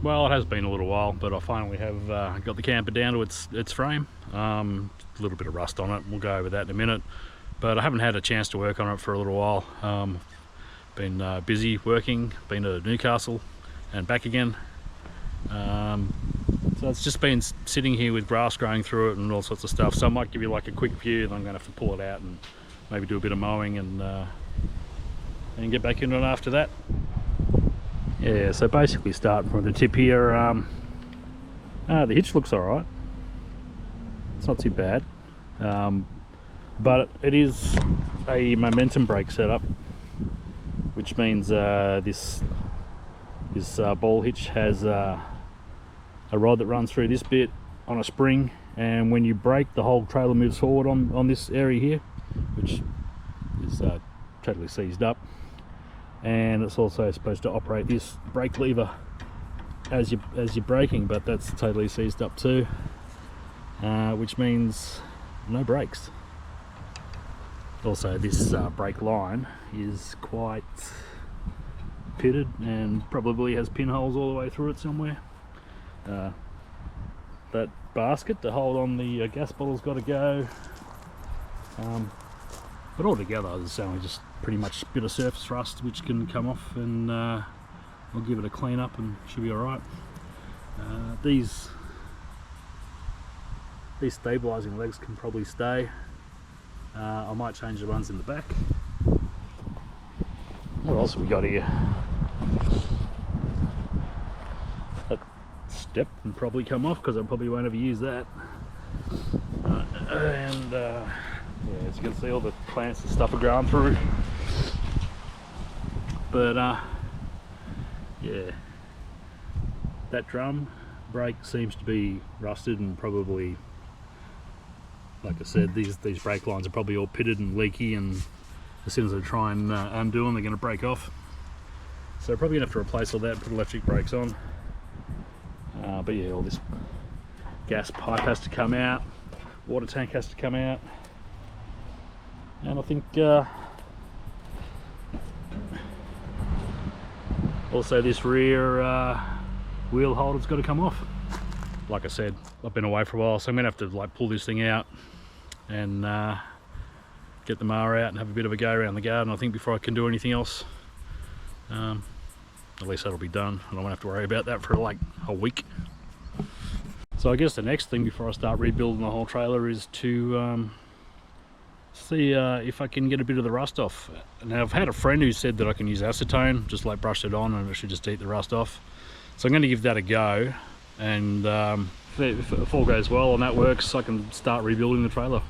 Well, it has been a little while, but I finally have got the camper down to its frame. A little bit of rust on it, we'll go over that in a minute. But I haven't had a chance to work on it for a little while. Been busy working, been to Newcastle and back again. So it's just been sitting here with grass growing through it and all sorts of stuff. So I might give you like a quick view, and I'm going to have to pull it out and maybe do a bit of mowing and get back into it after that. Yeah, so basically starting from the tip here, the hitch looks alright. It's not too bad. But it is a momentum brake setup, which means this ball hitch has a rod that runs through this bit on a spring, and when you brake, the whole trailer moves forward on this area here, which is totally seized up. And it's also supposed to operate this brake lever as you're braking, but that's totally seized up too, which means no brakes. Also, this brake line is quite pitted and probably has pinholes all the way through it somewhere. That basket to hold on the gas bottle's got to go. But altogether, it's only just pretty much a bit of surface rust which can come off, and I'll give it a clean up and should be alright. These stabilising legs can probably stay. I might change the ones in the back. What else have we got here? That step can probably come off because I probably won't ever use that. Yeah, as you can see, all the plants and stuff are growing through. But yeah, that drum brake seems to be rusted, and probably, like I said, these brake lines are probably all pitted and leaky, and as soon as I try and undo them, they're going to break off. So probably going to have to replace all that and put electric brakes on. But yeah, all this gas pipe has to come out, water tank has to come out, and I think also this rear wheel holder's got to come off. Like I said, I've been away for a while, so I'm gonna have to like pull this thing out and get the mower out and have a bit of a go around the garden, I think, before I can do anything else. At least that'll be done, and I won't have to worry about that for like a week. So I guess the next thing before I start rebuilding the whole trailer is to see if I can get a bit of the rust off. Now, I've had a friend who said that I can use acetone, just like brush it on, and it should just eat the rust off. So I'm going to give that a go, and if all goes well and that works, I can start rebuilding the trailer.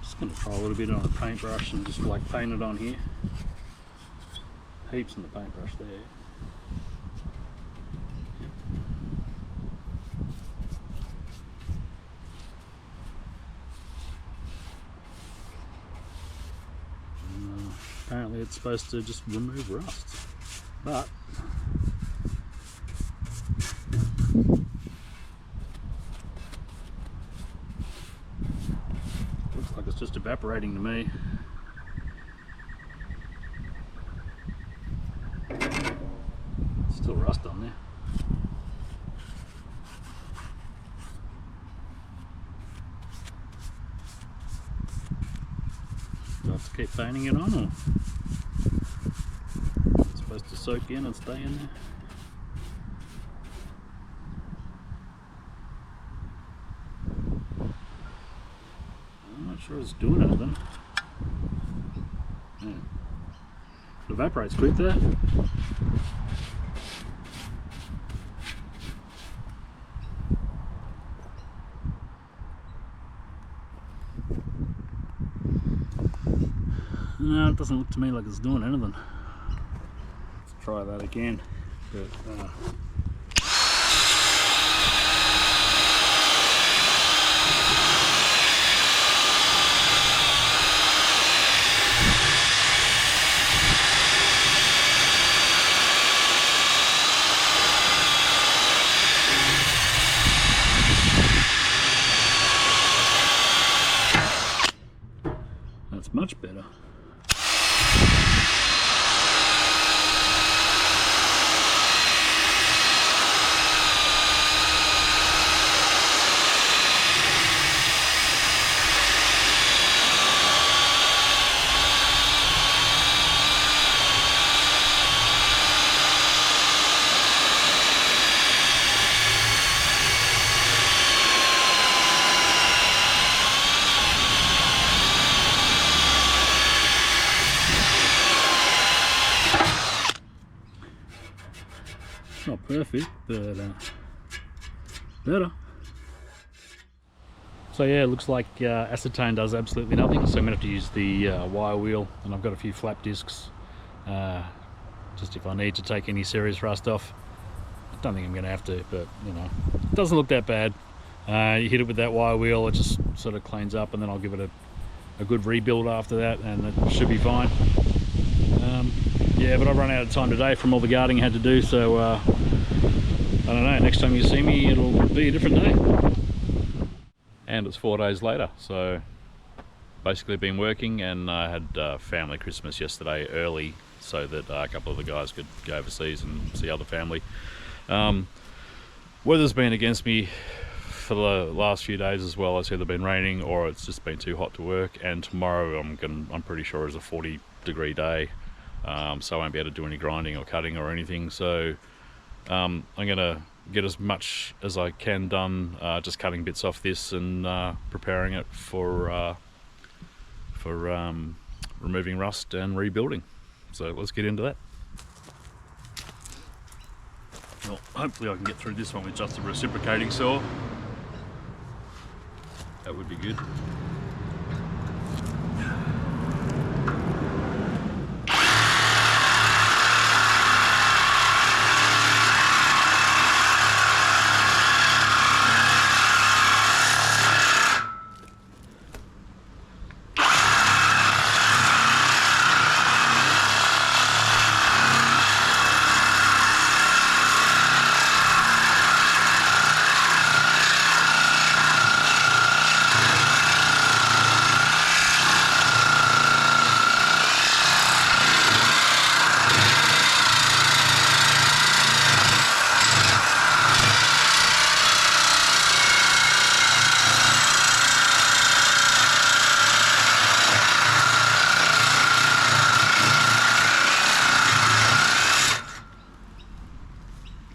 Just going to try a little bit on a paintbrush and just like paint it on here. Heaps in the paintbrush there. Apparently it's supposed to just remove rust, but looks like it's just evaporating to me. Still rust on there. Do I have to keep painting it on, or it's supposed to soak in and stay in there? I'm not sure it's doing anything. Yeah. It evaporates quick there. No, it doesn't look to me like it's doing anything. Let's try that again. But, that's much better. It's not perfect, but better. So yeah, it looks like acetone does absolutely nothing, so I'm going to have to use the wire wheel, and I've got a few flap discs, just if I need to take any serious rust off. I don't think I'm going to have to, but you know, it doesn't look that bad. You hit it with that wire wheel, it just sort of cleans up, and then I'll give it a good rebuild after that, and it should be fine. Yeah, but I've run out of time today from all the guarding I had to do, so I don't know, next time you see me it'll be a different day. And it's 4 days later, so basically been working, and I had family Christmas yesterday early so that a couple of the guys could go overseas and see other family. Weather's been against me for the last few days as well. It's either been raining or it's just been too hot to work, and tomorrow I'm pretty sure is a 40-degree day, so I won't be able to do any grinding or cutting or anything. So I'm gonna get as much as I can done, just cutting bits off this and preparing it for removing rust and rebuilding. So let's get into that. Well, hopefully I can get through this one with just a reciprocating saw. That would be good.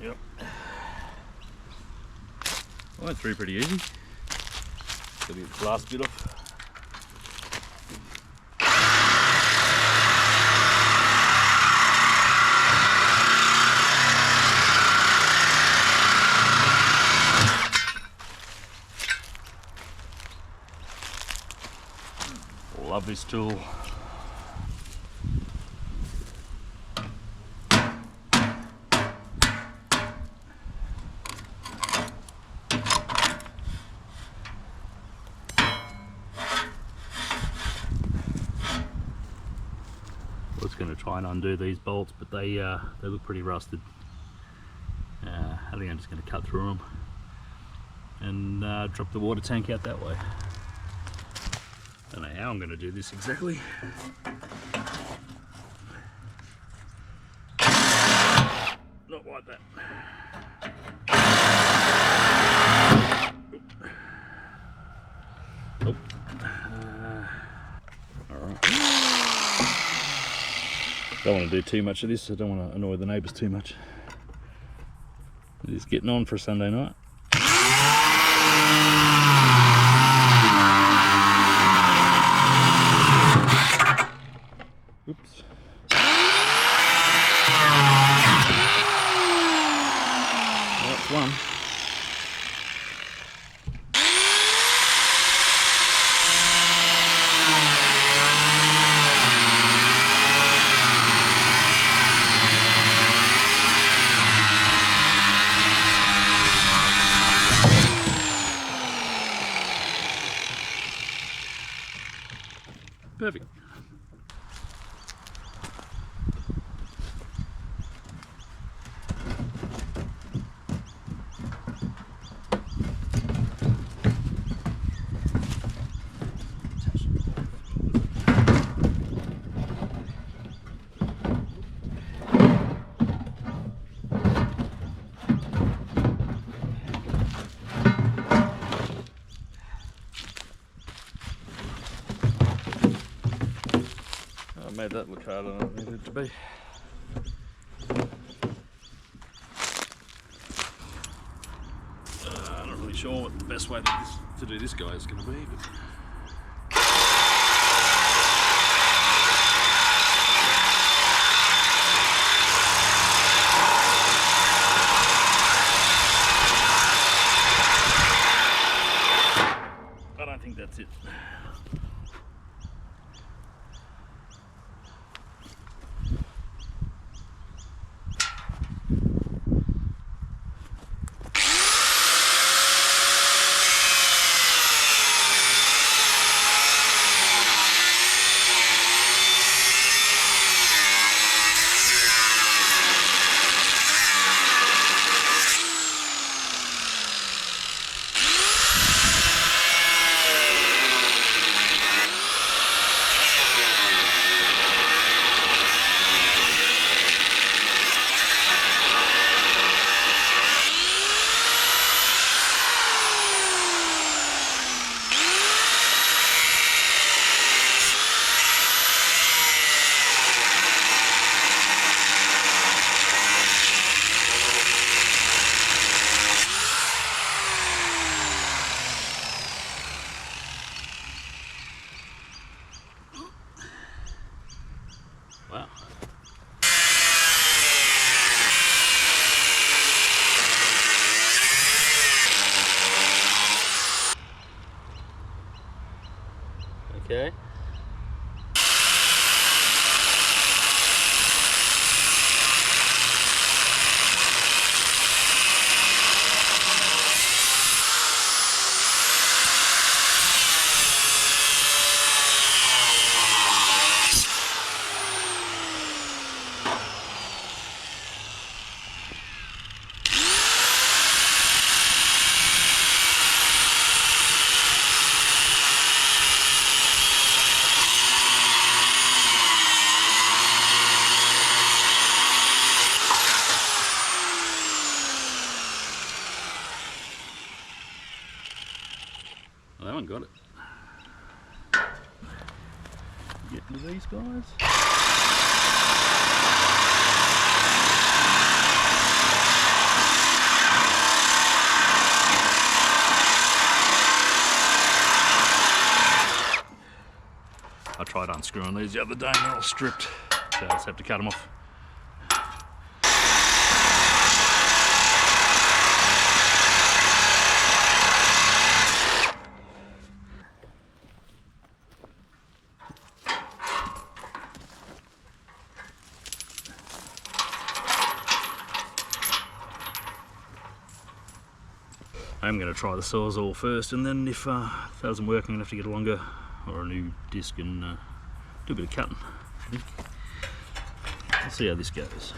Yep. I went through pretty easy. Gotta get the last bit off. Love this tool. I was going to try and undo these bolts, but they look pretty rusted. I think I'm just going to cut through them and drop the water tank out that way. Don't know how I'm going to do this exactly. Not like that. Oh. Alright. Don't want to do too much of this, I don't want to annoy the neighbours too much. It's getting on for a Sunday night. Oops. That's one. Perfect. Made that look harder than it needed to be. I'm not really sure what the best way to do this guy is going to be, but Okay. Well, that one got it. Get into these guys. I tried unscrewing these the other day and they're all stripped, so I just have to cut them off. I'm going to try the Sawzall first, and then if that doesn't work, I'm going to have to get a longer or a new disc and do a bit of cutting. I think. We'll see how this goes.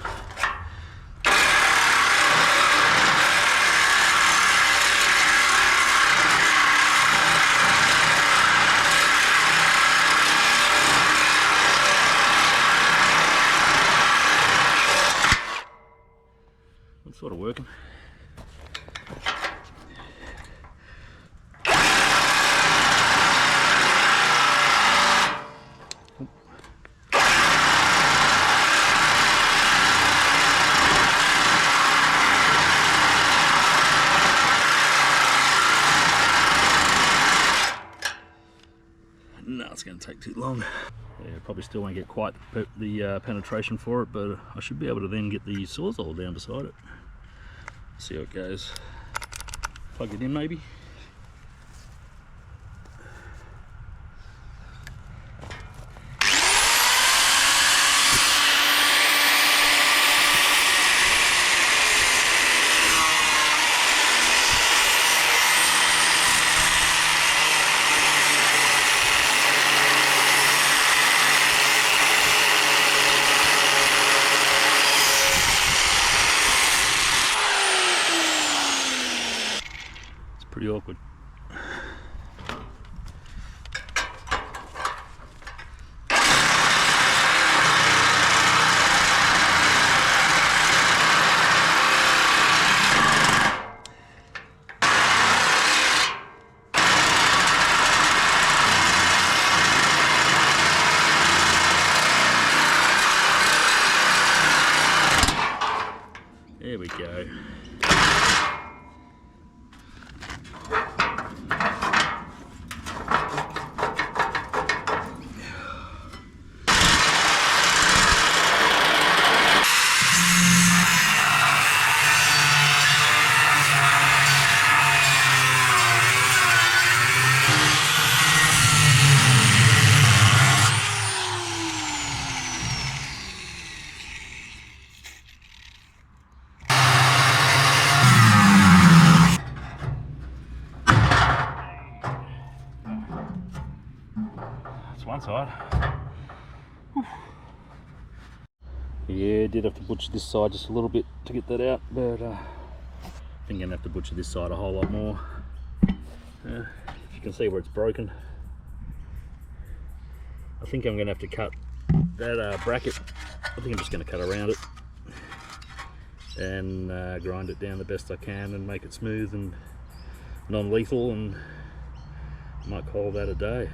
It's sort of working. No, it's going to take too long. Yeah, probably still won't get quite the penetration for it, but I should be able to then get the Sawzall down beside it. See how it goes. Plug it in maybe. Pretty awkward. There we go. One side. Whew. Yeah, did have to butcher this side just a little bit to get that out, but I think I'm gonna have to butcher this side a whole lot more. You can see where it's broken. I think I'm gonna have to cut that bracket. I think I'm just gonna cut around it and grind it down the best I can and make it smooth and non-lethal, and might call that a day.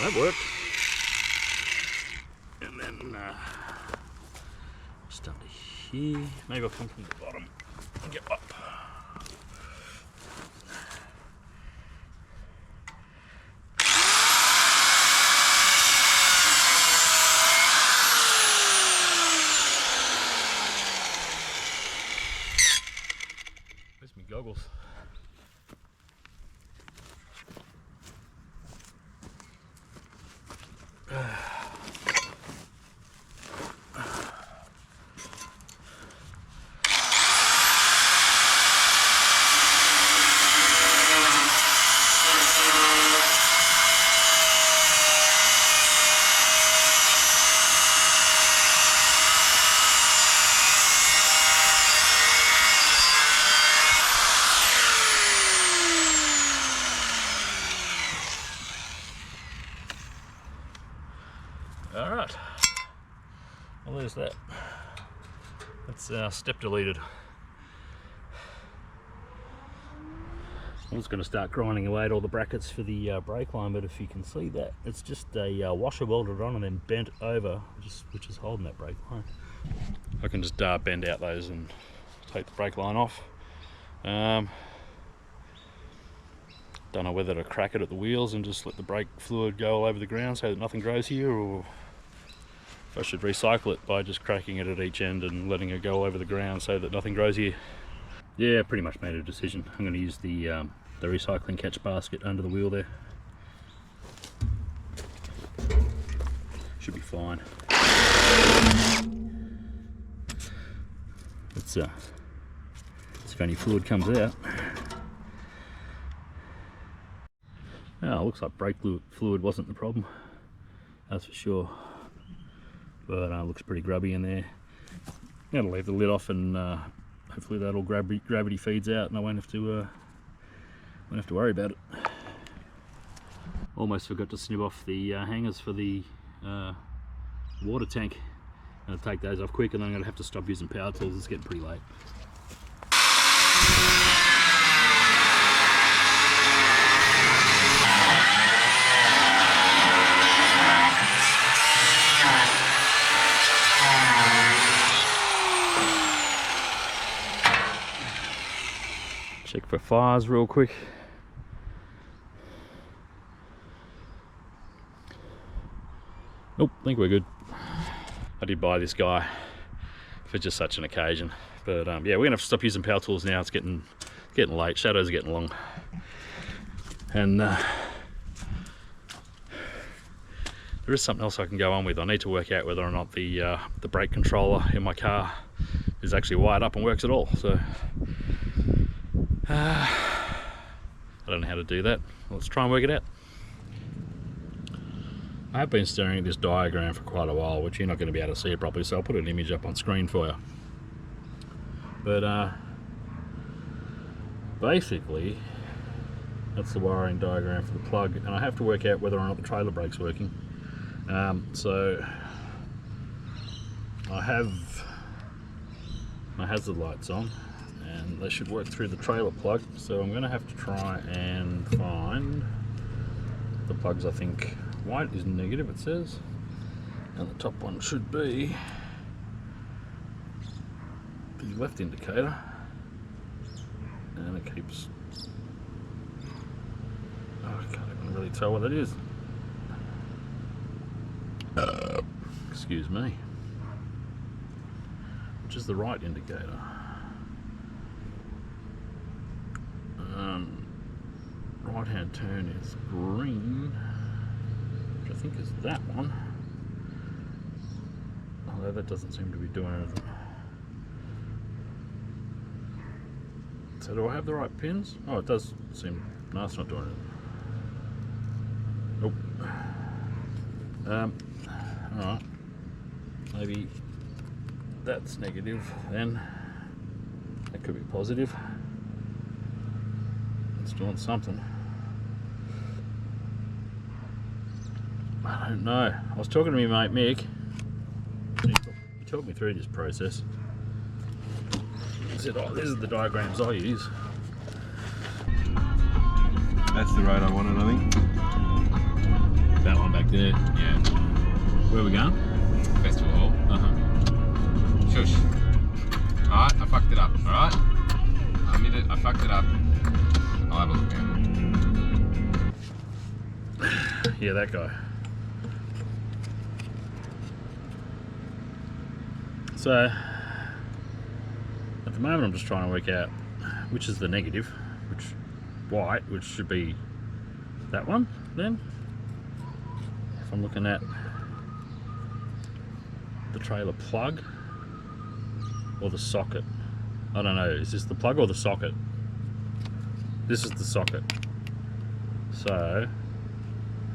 That worked. And then just under here, maybe I'll come from the bottom. Get up. Where's my goggles? Alright, well there's that. That's step deleted. I was going to start grinding away at all the brackets for the brake line, but if you can see that, it's just a washer welded on and then bent over, which is holding that brake line. I can just bend out those and take the brake line off. Don't know whether to crack it at the wheels and just let the brake fluid go all over the ground so that nothing grows here, or if I should recycle it by just cracking it at each end and letting it go all over the ground so that nothing grows here. Yeah, pretty much made a decision. I'm going to use the recycling catch basket under the wheel there. Should be fine. It's if any fluid comes out. Oh, looks like brake fluid wasn't the problem, that's for sure. But looks pretty grubby in there. I'm gonna leave the lid off, and hopefully that'll gravity feeds out, and I won't have to worry about it. Almost forgot to snip off the hangers for the water tank. I'm gonna take those off quick, and then I'm gonna have to stop using power tools. It's getting pretty late. Check for fires real quick. Nope, I think we're good. I did buy this guy for just such an occasion, but yeah, we're gonna have to stop using power tools now. It's getting late. Shadows are getting long, and there is something else I can go on with. I need to work out whether or not the brake controller in my car is actually wired up and works at all. So I don't know how to do that. Let's try and work it out. I have been staring at this diagram for quite a while, which you're not going to be able to see it properly, so I'll put an image up on screen for you. But basically, that's the wiring diagram for the plug, and I have to work out whether or not the trailer brake's working. So I have my hazard lights on, and they should work through the trailer plug, so I'm going to have to try and find the plugs. I think white is negative, it says, and the top one should be the left indicator, and it keeps, I can't even really tell what that is. Excuse me. Which is the right indicator? Right hand turn is green, which I think is that one, although that doesn't seem to be doing anything. So do I have the right pins? Oh, it does seem, no, it's not doing it. Nope. Alright, maybe that's negative then. That could be positive. It's doing something. I don't know. I was talking to my mate Mick. He talked me through this process. He said, oh, these are the diagrams I use. That's the road I wanted, I think. That one back there. Yeah. Where are we going? Festival Hall. Shush. Alright, I fucked it up, alright? I fucked it up. I'll have a look now. Yeah, that guy. So at the moment I'm just trying to work out which is the negative, which white, which should be that one then. If I'm looking at the trailer plug or the socket. I don't know, is this the plug or the socket? This is the socket. So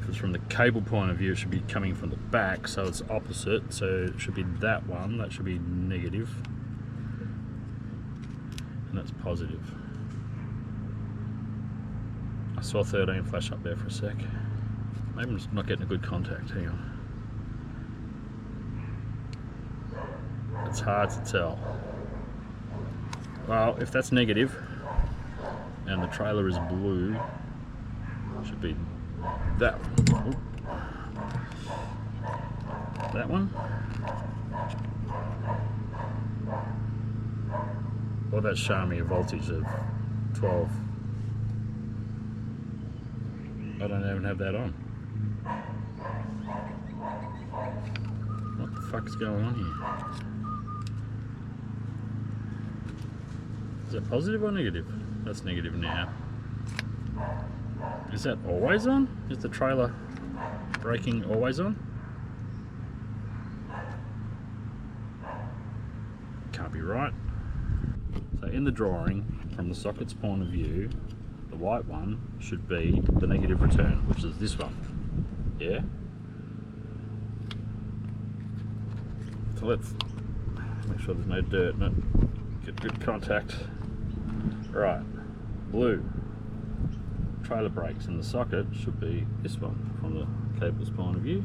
if it's from the cable point of view, it should be coming from the back, so it's opposite. So it should be that one, that should be negative. And that's positive. I saw 13 flash up there for a sec. Maybe I'm just not getting a good contact, hang on. It's hard to tell. Well, if that's negative and the trailer is blue, it should be that one. That one. Well, that's showing me a voltage of 12. I don't even have that on. What the fuck's going on here? Is that positive or negative? That's negative now. Is that always on? Is the trailer braking always on? Can't be right. So in the drawing, from the socket's point of view, the white one should be the negative return, which is this one. Yeah? So let's make sure there's no dirt in it. Get good contact. Right, blue. Trailer brakes in the socket should be this one from the cable's point of view.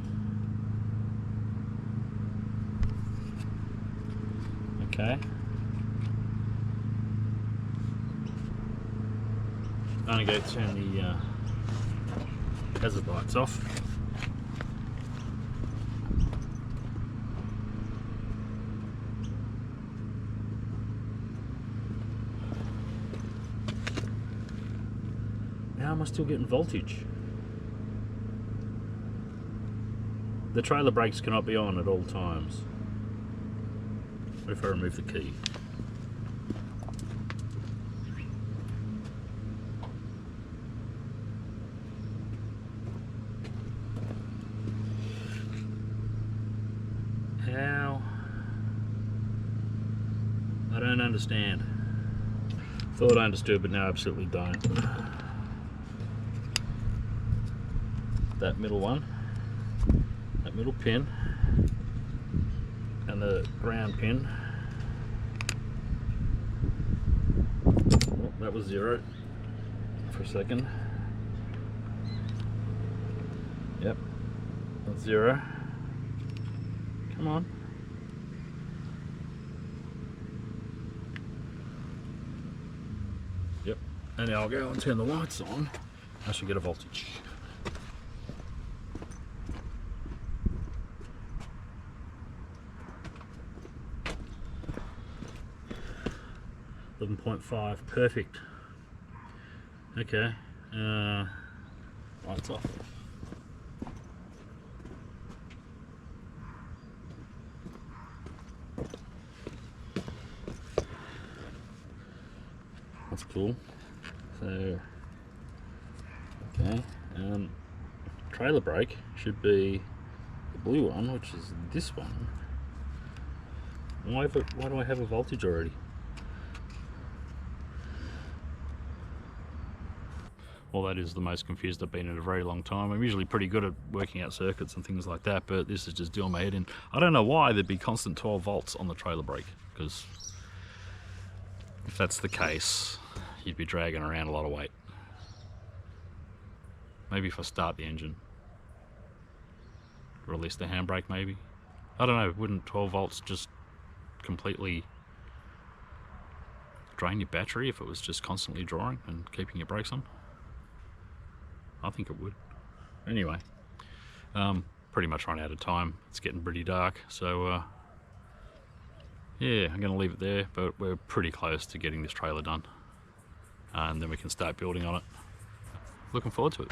Okay. I'm going to go turn the hazard lights off. How am I still getting voltage? The trailer brakes cannot be on at all times. What if I remove the key? How? I don't understand. Thought I understood, but now I absolutely don't. That middle one, that middle pin, and the ground pin. Oh, that was 0 for a second. Yep, that's 0. Come on. Yep, and now I'll go and turn the lights on. I should get a voltage. 11.5, perfect. Okay, lights off. That's cool. So, okay, trailer brake should be the blue one, which is this one. Why do I have a voltage already? Well, that is the most confused I've been in a very long time. I'm usually pretty good at working out circuits and things like that, but this is just doing my head in. I don't know why there'd be constant 12 volts on the trailer brake, because if that's the case, you'd be dragging around a lot of weight. Maybe if I start the engine, release the handbrake maybe. I don't know, wouldn't 12 volts just completely drain your battery if it was just constantly drawing and keeping your brakes on? I think it would. Anyway, pretty much run out of time. It's getting pretty dark, so yeah, I'm gonna leave it there, but we're pretty close to getting this trailer done. and then we can start building on it. Looking forward to it.